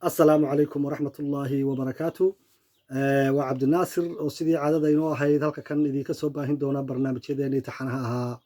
السلام عليكم ورحمة الله وبركاته. وعبد الناصر وسيدي عادة إنه هاي ذلك كان إذا كسب هندونا برنامج كذا نتحنها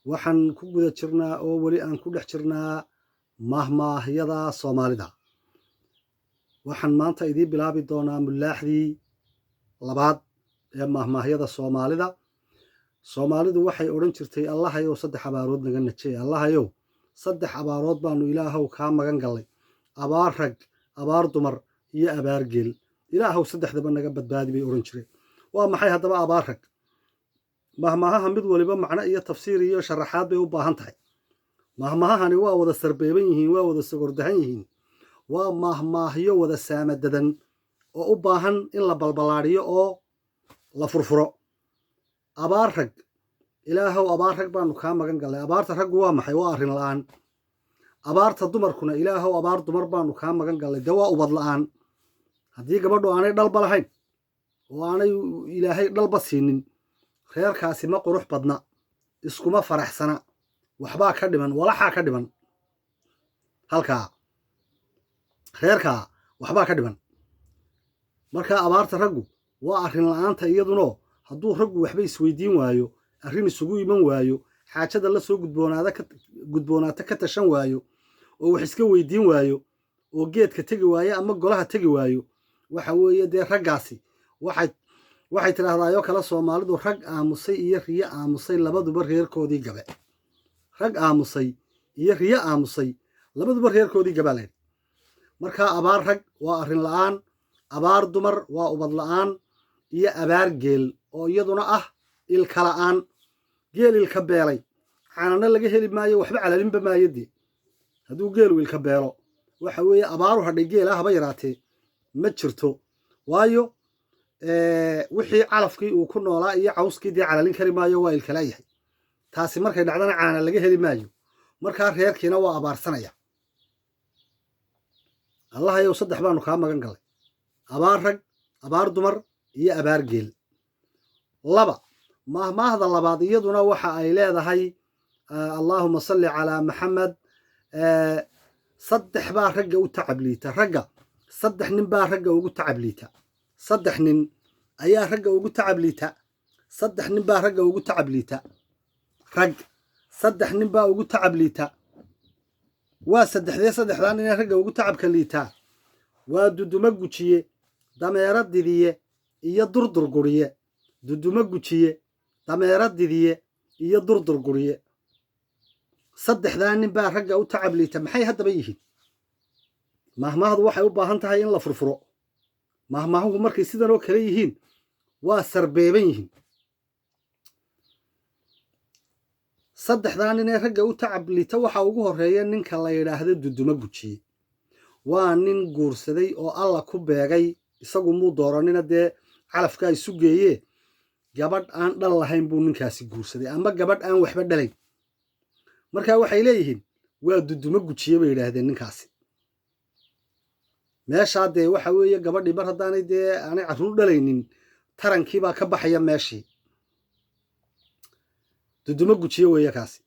وحن كوجد شرنا أو ولي أن كل حشرنا مهما هي ذا صومالي ذا وحن ما أنت إذا بلابي دونا ملاحدي لبعض مهما هي ذا صومالي ذا وحي أورنشرتي الله يو صدق عبارود نجنة شيء الله يو صدق عبارود بانو إله وكام مجنقلي أبارك abaar dumar iyo abaar geel ilaahow saddexdaba naga badbaadi bay oran jireen waa maxay haddaba abaar rag mahmaahaha mid waliba macno iyo tafsiir iyo sharaxaad bay u baahan tahay mahmaahahani waa wada sarbeeban yihiin waa wada sagordahan yihiin waa mahmaahyo wada saamadadan oo u baahan in la balbalaadhiyo oo la furfuro abaar rag ilaahow abaar rag baanu kaa magan galnay abaarta raggu waa maxay waa arrin la'aan abaarta dumarkuna ilaahow abaar dumar baanu kaa magan gallay dee waa ubad la'aan haddii gabadhu aanay dhalba lahayn oo aanay ilaahay dhalba siinin reerkaasi ma qurux badna iskuma faraxsana waxbaa ka dhiman walaxaa ka dhiman halkaa reerkaa waxbaa ka dhiman marka abaarta raggu waa arrin la'aanta iyadunoo hadduu raggu waxba isweydiin waayo arrin isugu iman waayo xaajada la soo gudboonaata ka tashan waayo oo wax iska weydiin waayo oo geedka tegi waayo ama golaha tegi waayo waxa weeye dee raggaasi waxay tidhaahdaayoo kale soomaalidu rag aamusay iyo riyo aamusay labaduba reerkoodii gabe rag aamusay iyo riyo aamusay labaduba reerkoodii gabaa leed markaa abaar rag waa arrin la'aan abaar dumar waa ubad la'aan iyo abaar geel oo iyaduna ah ilka la'aan geel ilka beelay caanana laga heli maayo waxba calalinba maayo dee hadduu geelu ilka beelo waxa weeye abaaru hadhay geela haba yaraatee ma jirto waayo wixii calafkii uu ku noolaa iyo cawskii dee calalin kari maayo waa ilkala yahay taasi markay dhacdana caana laga heli maayo markaa reerkiina waa abaarsanaya allahayow saddex baanu kaa magan gallay abaar rag abaar dumar iyo abaar geel laba mahmaahda labaad iyaduna waxa ay leedahay allaahuma salli calaa maxamed saddex baa ragga u tacab liita ragga saddex nin baa ragga ugu tacab liita saddex nin ayaa ragga ugu tacab liita saddex nin baa ragga ugu tacab liita rag saddex nin baa ugu tacab liita waa saddexdaa nin ee ragga ugu tacabka liitaa waa duduma gujiye dameero didiye iyo durdur guriye duduma gujiye dameero didiye iyo durdur guriye saddexdaa nin baa ragga u tacab liita maxay haddaba yihiin mahmaahdu waxay u baahan tahay in la furfuro mahmaahuhu markay sidan oo kale yihiin waa sarbeeban yihiin saddexdaa nin ee ragga u tacab liita waxaa ugu horreeya ninka la yidhaahdo duduma gujiye waa nin guursaday oo alla ku beegay isagu muu dooranina dee calafkaa isu geeye gabadh aan dhal lahayn buu ninkaasi guursaday ama gabadh aan waxba dhalayn markaa waxay leeyihiin waa duduma gujiye bay yidhaahdeen ninkaasi meeshaa dee waxa weeye gabadhii mar haddaanay dee aanay carruur dhalaynin tarankiibaa ka baxaya meeshii duduma gujiye weeye kaasi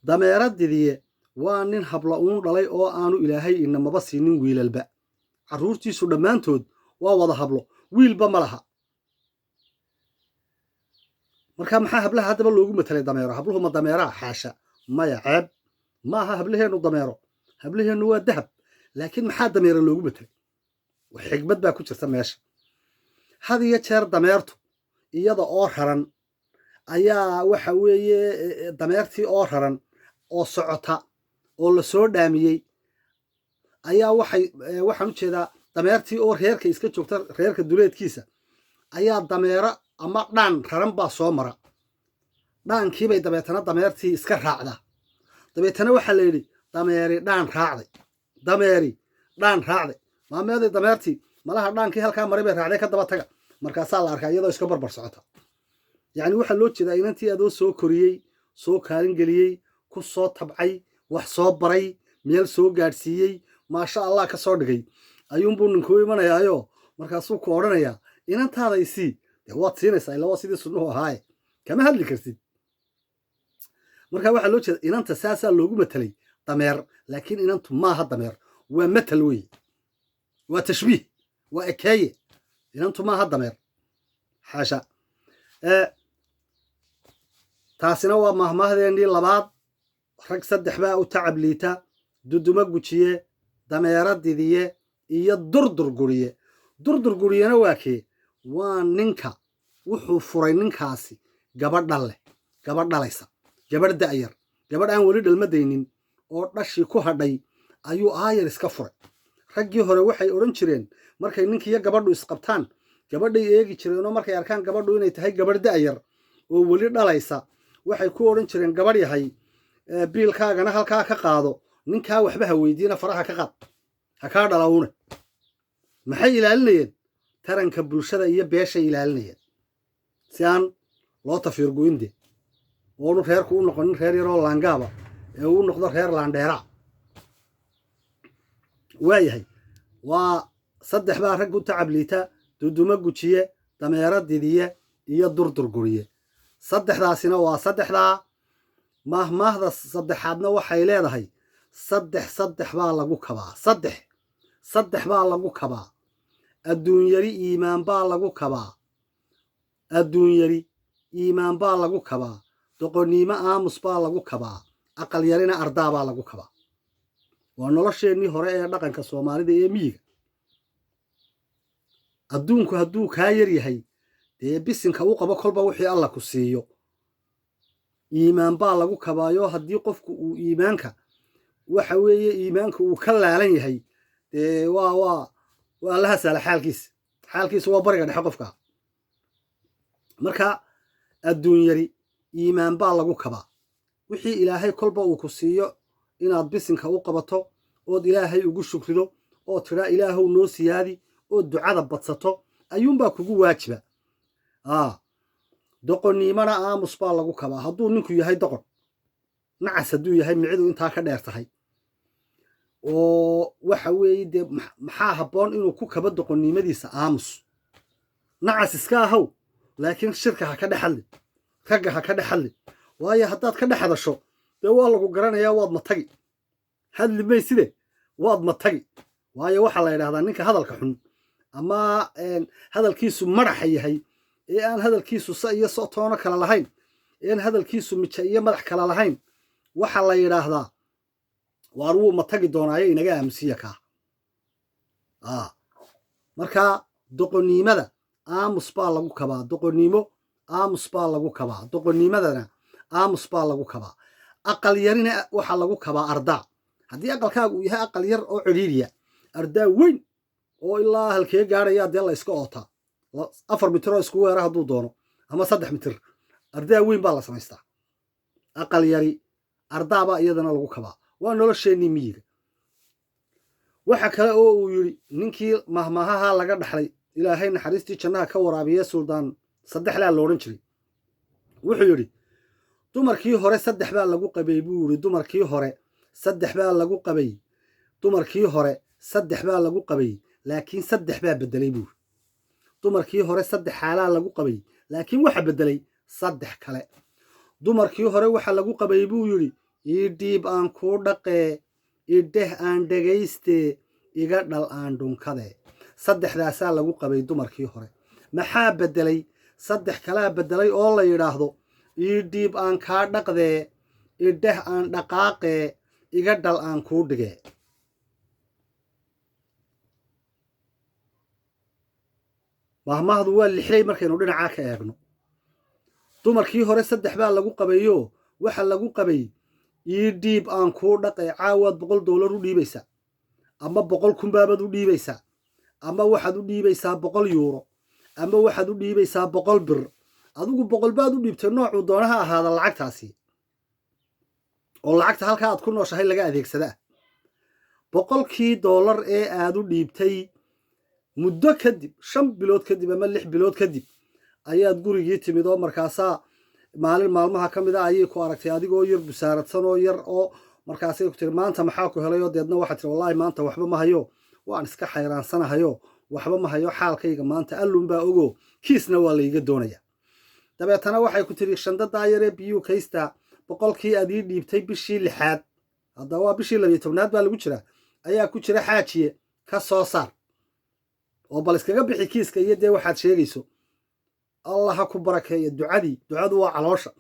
dameero didiye waa nin habla uun dhalay oo aanu ilaahay inamaba siinin wiilalba carruurtiisu dhammaantood waa wada hablo wiilba ma laha markaa maxaa hablaha haddaba loogu matelay dameero habluhu ma dameeraa xaasha maya ceeb ma aha hablaheennu dameero hablaheennu waa dahab laakiin maxaa dameero loogu matelay xigmad baa ku jirta meesha had iyo jeer dameertu iyada oo raran ayaa waxa weeye dameertii oo raran oo socota oo la soo dhaamiyey ayaa waxaan u jeedaa dameertii oo reerka iska joogta reerka duleedkiisa ayaa dameero ama dhaan raran baa soo mara dhaankiibay dabeetana dameertii iska raacdaa dabeetana waxaa la yidhi dameeri dhaan raacday maameeday dameertii malaha dhaankii halkaa maray bay raacday ka daba taga markaasaa la arkaa iyadoo iska barbar socota yacni waxaa loo jeedaa inantii adoo soo koriyey soo kaalin geliyey ku soo tabcay wax soo baray meel soo gaadhsiiyey maasha allah ka soo dhigay ayuunbuu ninkuu imanayaayo markaasuu ku odhanayaa inantaadaysii dee waad siinaysaa illa waa sidii sunnuhu ahaaye kama hadli kartid markaa waxaa loo jeeda inanta saasaa loogu matelay dameer laakiin inantu maaha dameer ومثل وي وتشبيه وإكاية إن أنتم ما هذا مير حاشا taasina waa mahmaahdeenii labaad rag saddex baa u tacab liita duduma gujiye dameera didiye iyo durdur guriyena waa kee waa ninka wuxuu furay ninkaasi gabadh dhalaysa gabadh da'yar gabadh aan weli dhalmadaynin oo dhashii ku hadhay ayuu aayar iska furay raggii hore waxay odhan jireen markay ninkiiyo gabadhu isqabtaan gabadhay eegi jireenoo markay arkaan gabadhu inay tahay gabadh da'yar oo weli dhalaysa waxay ku odhan jireen gabadh yahay biilkaagana halkaa ka qaado ninkaa waxba ha weydiina faraha ka qaad ha kaa dhalawne maxay ilaalinayeen taranka bulshada iyo beeshay ilaalinayeen si aan loo tafiirgoyinde oonu reerku u noqonin reer yaroo laangaaba ee uu noqdo reer laandheera waayahay waa saddex baa rag u tacab liita duduma gujiye dameera didiye iyo durdur guriye saddexdaasina waa saddexdaa mahmaahda saddexaadna waxay leedahay saddex baa lagu kabaa saddex baa lagu kabaa adduun yari iimaan baa lagu kabaa adduun yari iimaan baa lagu kabaa doqoniimo aamus baa lagu kabaa aqal yarina ardaa baa lagu kabaa waa nolosheennii hore ee dhaqanka soomaalida ee miyiga adduunku hadduu kaa yar yahay dee bisinka u qabo kolba wixii alla ku siiyo iimaan baa lagu kabaayo haddii qofku uu iimaanka waxa weeye iimaanka uu ka laalan yahay dee waa la hasaala xaalkiisa waa bariga dhexe qofka marka adduun yari iimaan baa lagu kabaa wixii ilaahay kolba uu ku siiyo inaad bisinka u qabato ood ilaahay ugu shukrido oo tidhaa ilaahow noo siyaadi oo ducada badsato ayuunbaa kugu waajiba doqonniimana aamus baa lagu kabaa hadduu ninku yahay doqon nacas hadduu yahay micidu intaa ka dheer tahay oo waxa weeye dee maxaa habboon inuu ku kaba doqonnimadiisa aamus nacas iska ahow laakiin shirka ha ka dhex hadli ragga ha ka dhex hadli waayo haddaad ka dhex hadasho dee waa lagu garanayaa waad matagi hadli mayside waad matagi waayo waxaa la yidhahdaa ninka hadalka xun ama hadalkiisu madaxa yahay ee aan hadalkiisu sa iyo sotoono kala lahayn een hadalkiisu mija iyo madax kala lahayn waxa la yidhaahdaa waar wuu matagi doonaayo inaga aamusiya kaa marka doqonnimada aamus baa lagu kabaa doqonnimo aamus baa lagu kabaa doqonnimadana aamus baa lagu kabaa aqal yarina waxaa lagu kabaa ardaa haddii aqalkaagu uu yahay aqal yar oo cidhiiriya ardaa weyn oo ilaa halkee gaadhaya dee la iska ootaa 4 mitir oo isku weera hadduu doono ama 3 mitir ardaa weyn baa la samaystaa aqal yari ardaa baa iyadana lagu kabaa waa nolosheennii miyiga waxa kale oo uu yidhi ninkii mahmahaha laga dhaxlay ilaahay naxariistii jannaha ka waraabiye suldaan saddexlaa loodhan jiray wuxuu yidhi dumarkii hore saddex baa lagu qabay buu yidhi dumarkii hore saddex baa lagu qabay dumarkii hore saddex baa lagu qabay laakiin saddex baa beddelay buu dumarkii hore saddex xaalaa lagu qabay laakiin waxa beddelay saddex kale dumarkii hore waxa lagu qabay buu yidhi ii dhiib aan kuu dhaqee idheh aan dhegayste iga dhal aan dhunkade saddexdaasaa lagu qabay dumarkii hore maxaa beddelay saddex kalaa beddelay oo la yidhaahdo ii dhiib aan kaa dhaqdee idheh aan dhaqaaqee iga dhal aan kuu dhigee mahmahdu waa lixday markaynu dhinacaa ka eegno dumarkii hore saddex baa lagu qabayo waxa lagu qabay ii dhiib aan kuu dhaqee caawaad $100 u dhiibaysaa ama 100 kun baabaad u dhiibaysaa ama waxaad u dhiibaysaa €100 ama waxaad u dhiibaysaa 100 bir adigu 100 baad u dhiibtay noocuu doonaha ahaada lacagtaasi oo lacagta halkaa aad ku nooshahay laga adeegsadaa $100 ee aad u dhiibtay muddo kadib 5 bilood kadib ama 6 bilood kadib ayaad gurigii timid oo markaasaa maalin maalmaha ka mid ah ayay ku aragtay adigoo yar busaaradsan oo yar oo markaasay ku tiri maanta maxaa ku helay oo deedna waxaad tiri wallaahi maanta waxba ma hayo waan iska xayraansanahayo waxba ma hayo xaalkayga maanta allun baa ogo kiisna waa layga doonaya dabeetana waxay ku tiri shandadaa yaree biyuu kaystaa 100kii aad ii dhiibtay bishii 6aad hadda waa bishii 12aad baa lagu jiraa ayaa ku jira xaajiye ka soo saar oo bal iskaga bixi kiiska iyo dee waxaad sheegayso allah ha ku barakeeyo ducadu waa caloosha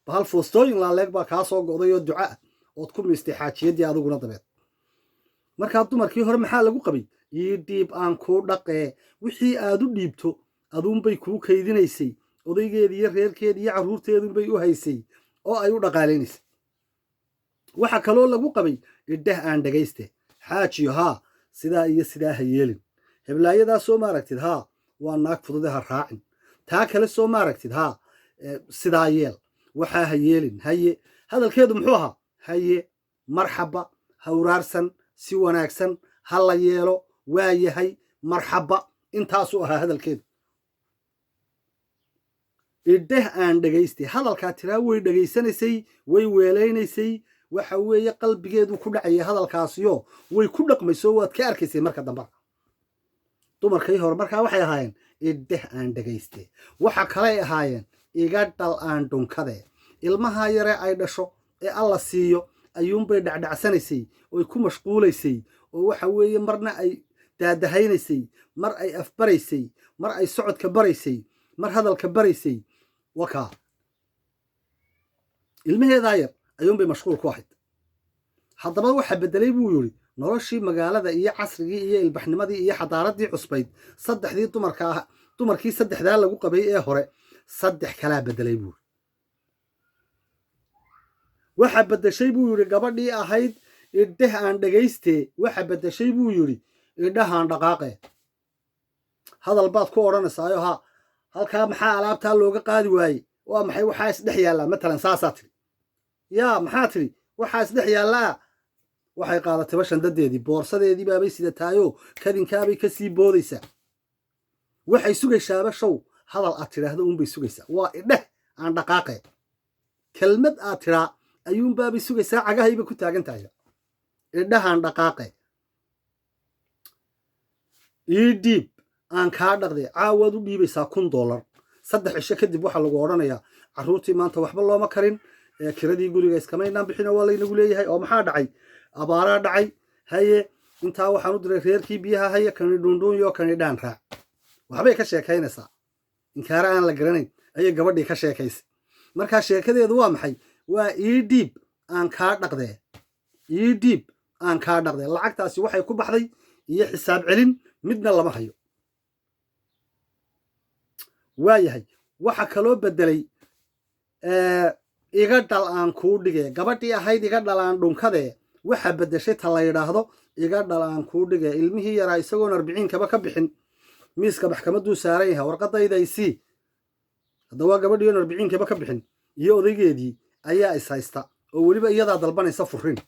bahal foostooyin laaleeg baa kaa soo go'day oo duca ah ood ku miistay xaajiyadii adiguna dabeed markaa dumarkii hore maxaa lagu qabay ii dhiib aan kuu dhaqee wixii aad u dhiibto aduunbay kuu kaydinaysay odaygeedii iyo reerkeedii iyo carruurteedunbay u haysay oo ay u dhaqaalaynaysay waxa kaloo lagu qabay idheh aan dhegayste xaajiyo haa sidaa iyo sidaa ha yeelin heblaayadaa soo maaragtid haa waa naag fudude ha raacin taa kale soo maaragtid haa sidaa yeel waxaa ha yeelin haye hadalkeedu muxuu ahaa haye marxaba hawraarsan si wanaagsan ha la yeelo waa yahay marxaba intaasuu ahaa hadalkeedu idheh aan dhegaystay hadalkaa tiraa way dhegaysanaysay way weelaynaysay waxa weeye qalbigeedu ku dhacaya hadalkaasiyo way ku dhaqmayso waad ka arkaysay marka dambe dumarkii hore markaa waxay ahaayeen idheh aan dhegayste waxa kaley ahaayeen iga dhal aan dhunkade ilmaha yare ay dhasho ee alla siiyo ayuunbay dhacdhacsanaysay oy ku mashquulaysay oo waxa weeye marna ay daadahaynaysay mar ay afbaraysay mar ay socodka baraysay mar hadalka baraysay wakaa ilmaheedaa yar ayuunbay mashquul ku ahayd haddaba waxa beddelay buu yidhi noloshii magaalada iyo casrigii iyo ilbaxnimadii iyo xadaaradii cusbayd saddexdii dumarkii saddexdaa lagu qabay ee hore saddex kalaa beddelay buu waxa beddeshay buu yidhi gabadhii ahayd idheh aan dhagaystee waxa beddeshay buu yidhi idhahaan dhaqaaqe hadal baad ku odhanaysaayo haa halkaa maxaa alaabtaa looga qaadi waaye waa maxay waxaa isdhex yaallaa matalan saasaa tidhi yaa maxaa tidhi waxaa isdhex yaallaa waxay qaadatay bashandadeedii boorsadeedii baabay sidataayoo kadinkaabay ka sii boodaysaa waxay sugaysaaba show hadal aad tidhaahdo uunbay sugaysaa waa idheh aan dhaqaaqe kelmad aad tidhaa ayuunbaabay sugaysaa cagahayba ku taagan tahay idhahaan dhaqaaqe ii dhiib aan kaa dhaqday caawaad u dhiibaysaa $1 3 cisho kadib waxaa lagu odhanayaa carruurtii maanta waxba looma karin kiradii guriga iskamaynaan bixin waa laynagu leeyahay oo maxaa dhacay abaaraa dhacay haye intaa waxaan u diray reerkii biyaha haye kani dhuundhuunyo kani dhaan raac waxbay ka sheekaynaysaa inkaara aan la garanayn ayay gabadhii ka sheekaysay markaa sheekadeedu waa maxay waa ii dhiib aan kaa dhaqdee ii dhiib aan kaa dhaqdee lacagtaasi waxay ku baxday iyo xisaab celin midna lama hayo waa yahay waxa kaloo beddelay iga dhal aan kuu dhigee gabadhii ahayd iga dhal aan dhunkadee waxa beddeshay ta la yidhaahdo iga dhal aan kuu dhigee ilmihii yaraa isagoon 40 ka bixin miiska maxkamadduu saaran yahay warqadaydaysii hadda waa gabadhii oon 40 ka bixin iyo odaygeedii ayaa is haysta oo weliba iyadaa dalbanaysa furin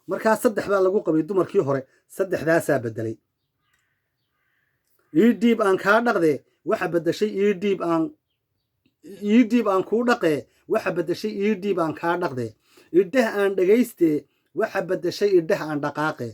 markaa 3 baa lagu qabay dumarkii hore 3daasaa beddelay ii dhiib aan kaa dhaqdee waxa beddeshay ii dhiib aan kuu dhaqee waxa beddeshay ii dhiib aan kaa dhaqdee idheh aan dhagaystee waxa beddeshay idheh aan dhaqaaqee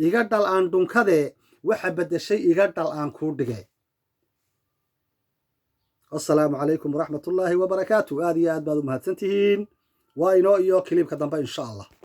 iga dhal aan dhunkadee waxa beddeshay iga dhal aan kuu dhigee assalaamu calaykum waraxmatullaahi wabarakaatu aad iyo aad baad u mahadsantihiin waa inoo iyo kiliibka dambe insha allah